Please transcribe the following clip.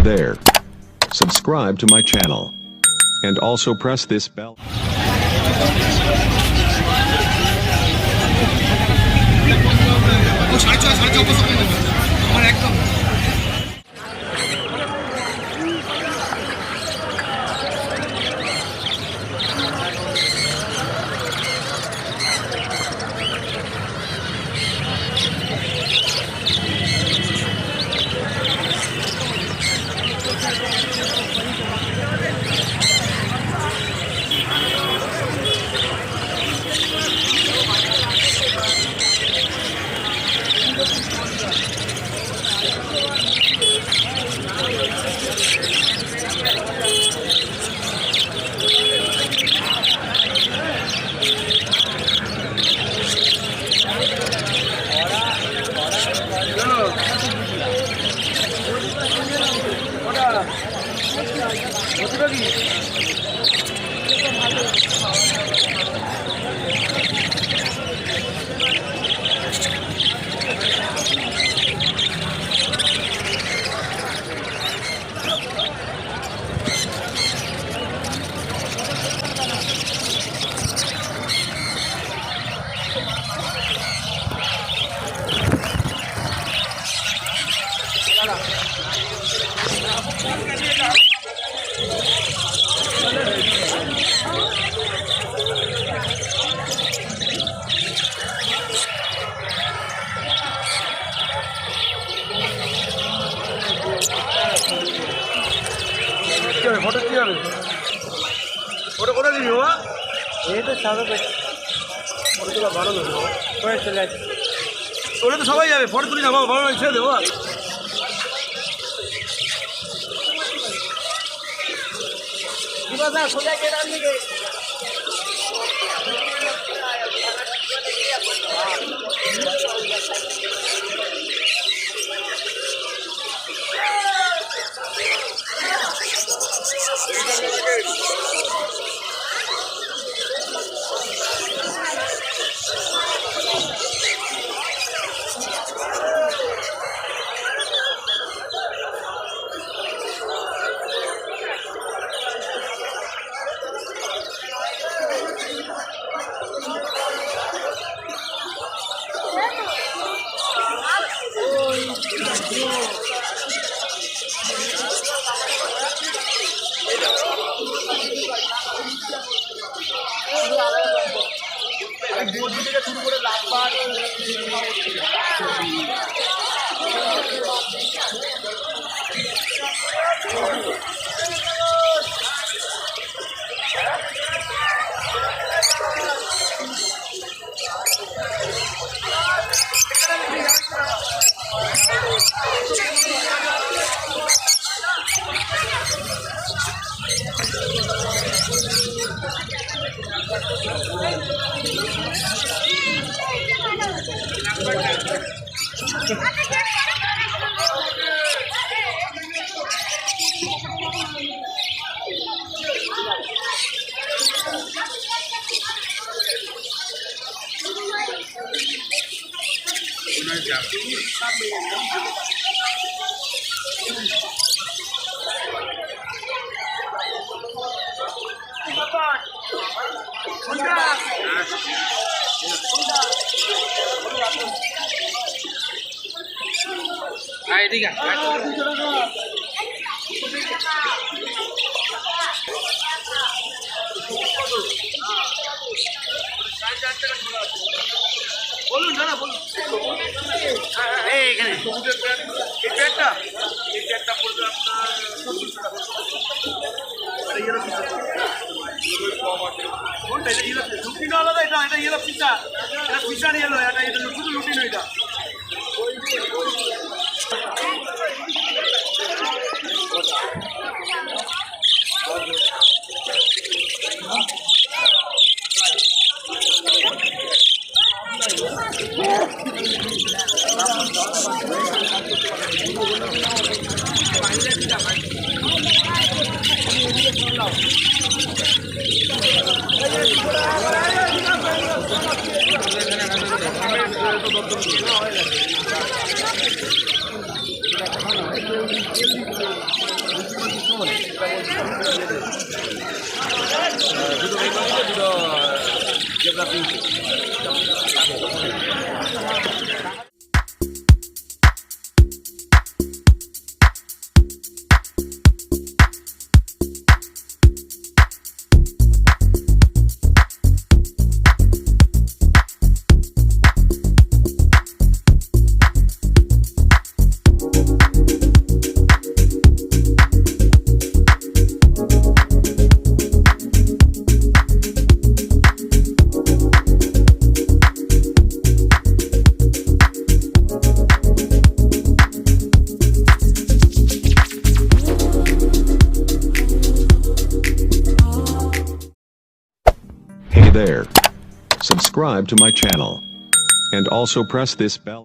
there. Subscribe to my channel. And also press this bell. Photo কি হবে? Photo কোথায় দিবি বাবা? এই তো সাদা ফটো তোলা ভালো না করে চলে আসছে। তোলে তো সবাই যাবে, ফটো তুলি না বাবা, ভালো লাগে ছেড়ে দেবো। সোজা কে ডান দিকে শুরু করে লাভবার ঠিক আছে। বলুন দাদা বলুন। এইখানে সবুজের প্যান্ট, এই প্যান্টটা পড়বে আপনার 70 টাকা। আর ইয়েলো পিসটা কোনটা? এটা ইয়েলো পিস, লুটিনো আলাদা, এটা ইয়েলো পিসটা, এটা পিসার ইয়েলো, এটা শুধু লুটিনো। এটা zebra print. Hey there. Subscribe to my channel. And also press this bell.